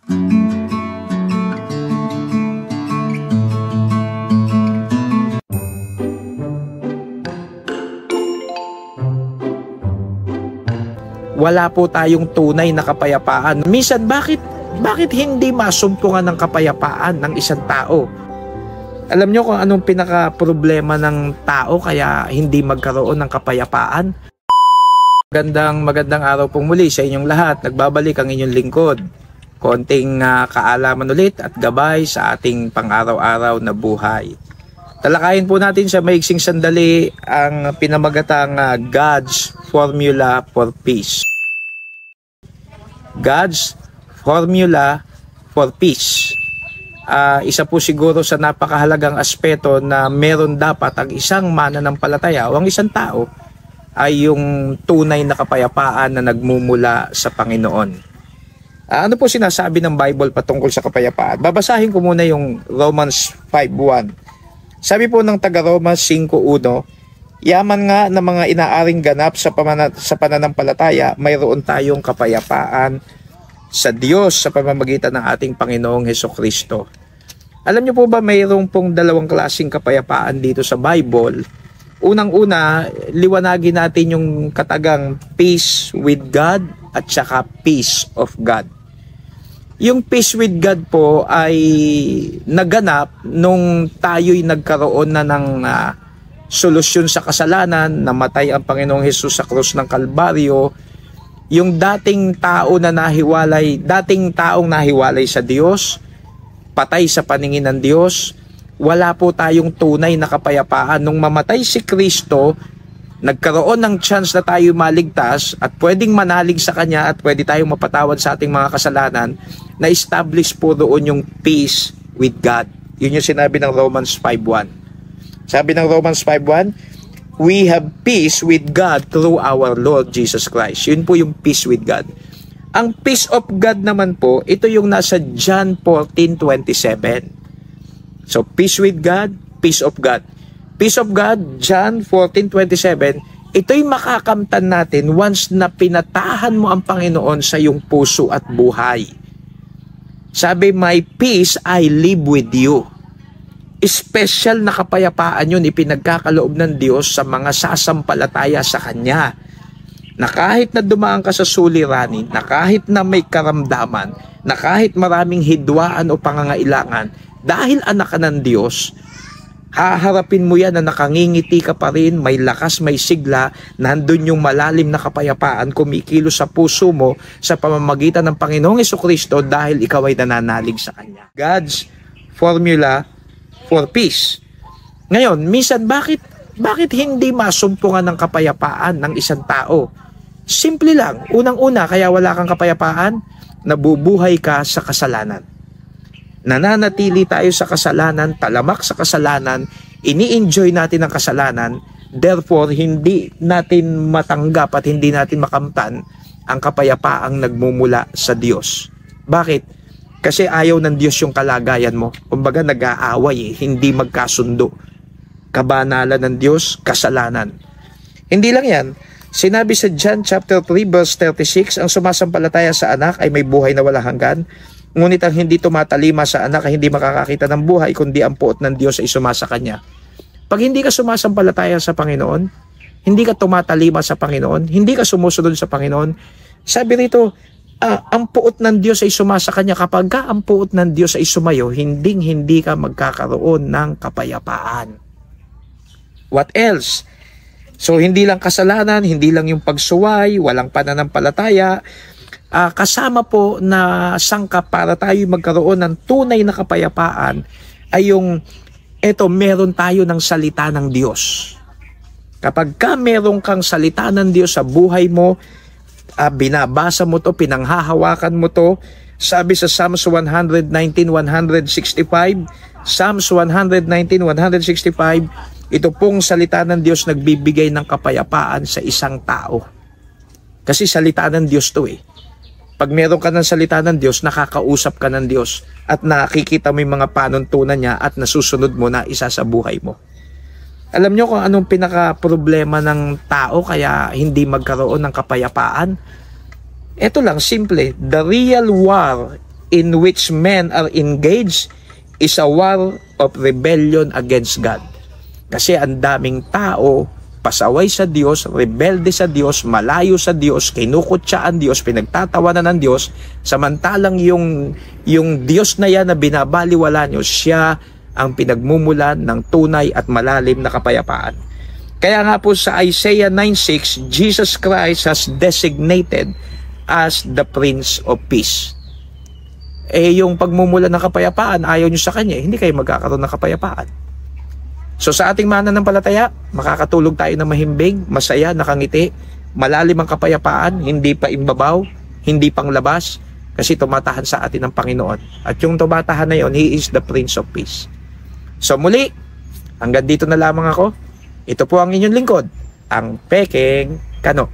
Wala po tayong tunay na kapayapaan. Minsan, bakit hindi masumpungan ng kapayapaan ng isang tao? Alam nyo kung anong pinaka-problema ng tao kaya hindi magkaroon ng kapayapaan? Magandang araw pong muli sa inyong lahat. Nagbabalik ang inyong lingkod. Konting kaalaman ulit at gabay sa ating pang-araw-araw na buhay. Talakayin po natin sa maiksing sandali ang pinamagatang God's Formula for Peace. God's Formula for Peace. Isa po siguro sa napakahalagang aspeto na meron dapat ang isang mananampalataya o ang isang tao ay yung tunay na kapayapaan na nagmumula sa Panginoon. Ano po sinasabi ng Bible patungkol sa kapayapaan? Babasahin ko muna yung Romans 5:1. Sabi po ng taga-Roma 5:1, yaman nga ng mga inaaring ganap sa pananampalataya, mayroon tayong kapayapaan sa Diyos sa pamamagitan ng ating Panginoong Hesukristo. Alam niyo po ba mayroon pong dalawang klaseng kapayapaan dito sa Bible? Unang-una, liwanagin natin yung katagang peace with God at saka peace of God. Yung peace with God po ay naganap nung tayo'y nagkaroon na ng solusyon sa kasalanan, namatay ang Panginoong Hesus sa krus ng Kalbaryo. Yung dating taong nahiwalay sa Diyos, patay sa paningin ng Diyos, wala po tayong tunay na kapayapaan. Nung mamatay si Kristo, nagkaroon ng chance na tayo maligtas at pwedeng manalig sa Kanya at pwede tayong mapatawad sa ating mga kasalanan, na-establish po doon yung peace with God. Yun yung sinabi ng Romans 5:1. Sabi ng Romans 5:1, we have peace with God through our Lord Jesus Christ. Yun po yung peace with God. Ang peace of God naman po, ito yung nasa John 14:27. So, peace with God, peace of God. Peace of God, John 14:27, ito'y makakamtan natin once na pinatahan mo ang Panginoon sa iyong puso at buhay. Sabi, my peace I live with you. Special na kapayapaan yun, ipinagkakaloob ng Diyos sa mga sasampalataya sa Kanya. Na kahit na dumaan ka sa suliranin, na kahit na may karamdaman, na kahit maraming hidwaan o pangangailangan, dahil anak ka ng Diyos, haharapin mo yan na nakangingiti ka pa rin, may lakas, may sigla, nandun yung malalim na kapayapaan, kumikilos sa puso mo sa pamamagitan ng Panginoong Hesukristo dahil ikaw ay nananalig sa Kanya. God's Formula for Peace. Ngayon, minsan bakit hindi masumpungan ng kapayapaan ng isang tao? Simple lang. Unang-una, kaya wala kang kapayapaan, nabubuhay ka sa kasalanan. Nananatili tayo sa kasalanan, talamak sa kasalanan, ini-enjoy natin ang kasalanan, therefore hindi natin matanggap at hindi natin makamtan ang kapayapaang nagmumula sa Diyos. Bakit? Kasi ayaw ng Diyos yung kalagayan mo. Kumbaga nag-aaway, hindi magkasundo. Kabanalan ng Diyos, kasalanan. Hindi lang yan. Sinabi sa John chapter 3 verse 36, ang sumasampalataya sa anak ay may buhay na walang hanggan. Ngunit ang hindi tumatalima sa anak ay hindi makakakita ng buhay, kundi ang puot ng Diyos ay sumasa kanya. Pag hindi ka sumasampalataya sa Panginoon, hindi ka tumatalima sa Panginoon, hindi ka sumusunod sa Panginoon, sabi rito, ang puot ng Diyos ay sumasa kanya. Kapag ang puot ng Diyos ay sumayo, hindi ka magkakaroon ng kapayapaan. What else? So hindi lang kasalanan, hindi lang yung pagsuway, walang pananampalataya, kasama po na sangkap para tayo magkaroon ng tunay na kapayapaan ay yung meron tayo ng salita ng Diyos. Kapag meron kang salita ng Diyos sa buhay mo, binabasa mo to, pinanghahawakan mo to, sabi sa Psalms 119:165, Psalms 119:165, ito pong salita ng Diyos nagbibigay ng kapayapaan sa isang tao. Kasi salita ng Diyos to Pag meron ka ng salita ng Diyos, nakakausap ka ng Diyos at nakikita mo yung mga panuntunan niya at nasusunod mo na isa sa buhay mo. Alam niyo kung anong pinaka-problema ng tao kaya hindi magkaroon ng kapayapaan? Ito lang, simple. The real war in which men are engaged is a war of rebellion against God. Kasi ang daming tao pasaway sa Diyos, rebelde sa Diyos, malayo sa Diyos, kinukutya ang Diyos, pinagtatawanan ng Diyos, samantalang yung Diyos na yan na binabaliwala nyo, siya ang pinagmumulan ng tunay at malalim na kapayapaan. Kaya nga po sa Isaiah 9:6, Jesus Christ has designated as the Prince of Peace. Yung pagmumulan ng kapayapaan, ayaw nyo sa Kanya, hindi kayo magkakaroon ng kapayapaan. So sa ating mananampalataya, makakatulog tayo ng mahimbing, masaya, nakangiti, malalim ang kapayapaan, hindi pa imbabaw, hindi pang labas, kasi tumatahan sa atin ang Panginoon. At yung tumatahan na yon, He is the Prince of Peace. So muli, hanggang dito na lamang ako. Ito po ang inyong lingkod, ang Pekeng Kano.